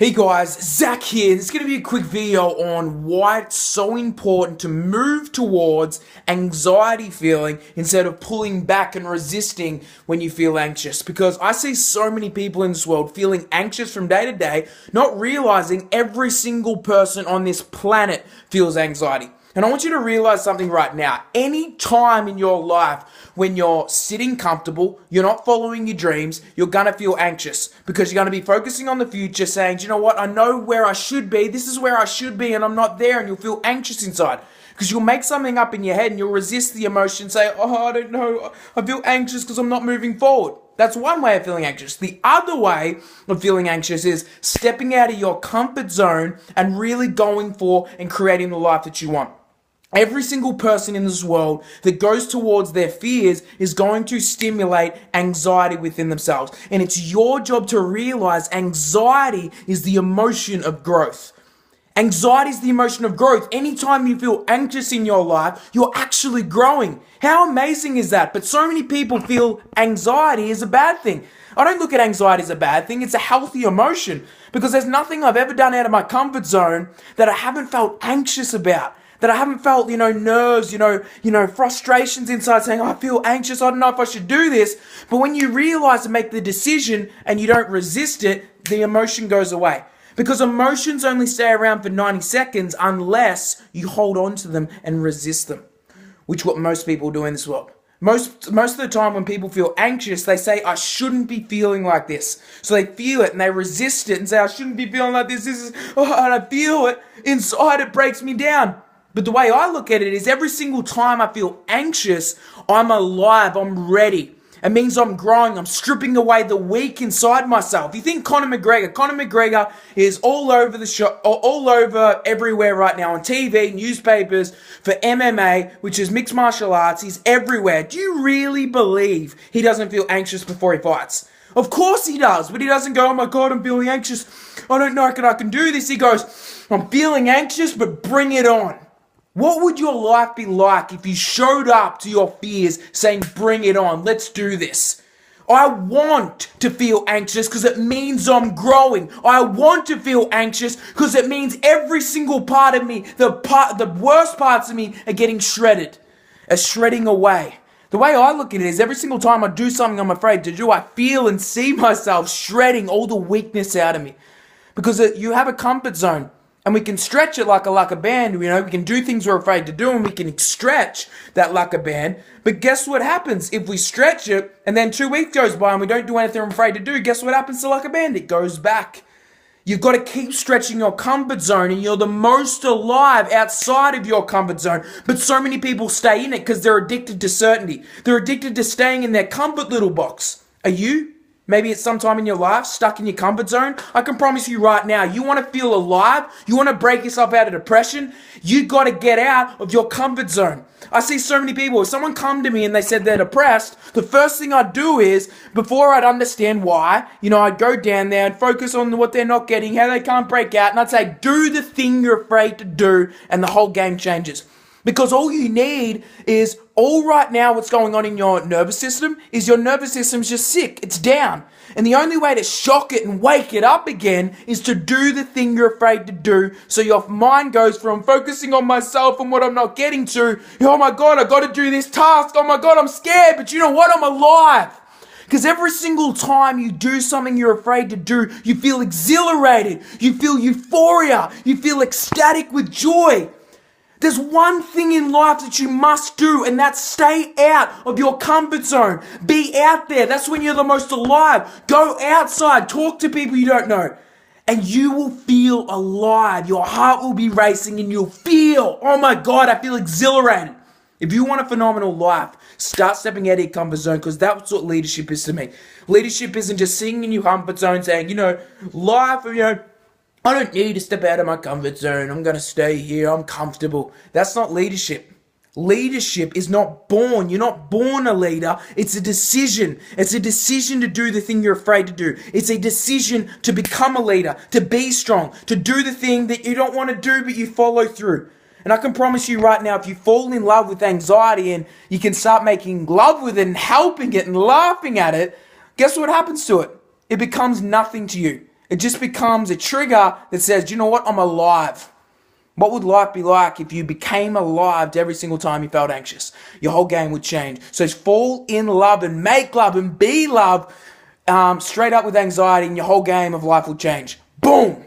Hey guys, Zach here. This is going to be a quick video on why it's so important to move towards anxiety feeling instead of pulling back and resisting when you feel anxious. Because I see so many people in this world feeling anxious from day to day, not realizing every single person on this planet feels anxiety. And I want you to realize something right now. Any time in your life when you're sitting comfortable, you're not following your dreams, you're going to feel anxious because you're going to be focusing on the future saying, do you know what, I know where I should be, this is where I should be, and I'm not there, and you'll feel anxious inside. Because you'll make something up in your head and you'll resist the emotion, say, oh, I don't know, I feel anxious because I'm not moving forward. That's one way of feeling anxious. The other way of feeling anxious is stepping out of your comfort zone and really going for and creating the life that you want. Every single person in this world that goes towards their fears is going to stimulate anxiety within themselves. And it's your job to realize anxiety is the emotion of growth. Anxiety is the emotion of growth. Anytime you feel anxious in your life, you're actually growing. How amazing is that? But so many people feel anxiety is a bad thing. I don't look at anxiety as a bad thing. It's a healthy emotion because there's nothing I've ever done out of my comfort zone that I haven't felt anxious about. That I haven't felt, nerves, frustrations inside saying, oh, I feel anxious, I don't know if I should do this. But when you realize and make the decision and you don't resist it, the emotion goes away. Because emotions only stay around for 90 seconds unless you hold on to them and resist them, which is what most people do in this world. Most of the time when people feel anxious, they say, I shouldn't be feeling like this. So they feel it and they resist it and say, I shouldn't be feeling like this. And I feel it. Inside it breaks me down. But the way I look at it is every single time I feel anxious, I'm alive, I'm ready. It means I'm growing, I'm stripping away the weak inside myself. You think Conor McGregor is all over the show, all over everywhere right now on TV, newspapers, for MMA, which is mixed martial arts. He's everywhere. Do you really believe he doesn't feel anxious before he fights? Of course he does, but he doesn't go, oh my God, I'm feeling anxious. I don't know if I can do this. He goes, I'm feeling anxious, but bring it on. What would your life be like if you showed up to your fears saying, bring it on, let's do this? I want to feel anxious because it means I'm growing. I want to feel anxious because it means every single part of me, the worst parts of me are getting shredded, are shredding away. The way I look at it is every single time I do something I'm afraid to do, I feel and see myself shredding all the weakness out of me. Because you have a comfort zone. And we can stretch it like a band, we can do things we're afraid to do and we can stretch that like a band. But guess what happens? If we stretch it and then 2 weeks goes by and we don't do anything we're afraid to do, guess what happens to like a band? It goes back. You've got to keep stretching your comfort zone and you're the most alive outside of your comfort zone. But so many people stay in it because they're addicted to certainty. They're addicted to staying in their comfort little box. Are you? Maybe it's sometime in your life, stuck in your comfort zone. I can promise you right now, you want to feel alive, you want to break yourself out of depression, you got to get out of your comfort zone. I see so many people, if someone come to me and they said they're depressed, the first thing I'd do is, before I'd understand why, I'd go down there and focus on what they're not getting, how they can't break out, and I'd say, do the thing you're afraid to do, and the whole game changes. Because all you need is, all right now what's going on in your nervous system is your nervous system's just sick. It's down. And the only way to shock it and wake it up again is to do the thing you're afraid to do. So your mind goes from focusing on myself and what I'm not getting to, oh my God, I got to do this task. Oh my God, I'm scared. But you know what? I'm alive. Because every single time you do something you're afraid to do, you feel exhilarated. You feel euphoria. You feel ecstatic with joy. There's one thing in life that you must do, and that's stay out of your comfort zone. Be out there. That's when you're the most alive. Go outside. Talk to people you don't know. And you will feel alive. Your heart will be racing and you'll feel, oh my God, I feel exhilarated. If you want a phenomenal life, start stepping out of your comfort zone because that's what leadership is to me. Leadership isn't just sitting in your comfort zone saying, life, I don't need to step out of my comfort zone. I'm going to stay here. I'm comfortable. That's not leadership. Leadership is not born. You're not born a leader. It's a decision. It's a decision to do the thing you're afraid to do. It's a decision to become a leader, to be strong, to do the thing that you don't want to do but you follow through. And I can promise you right now, if you fall in love with anxiety and you can start making love with it and helping it and laughing at it, guess what happens to it? It becomes nothing to you. It just becomes a trigger that says, you know what, I'm alive. What would life be like if you became alive every single time you felt anxious? Your whole game would change. So fall in love and make love and be love straight up with anxiety, and your whole game of life will change. Boom!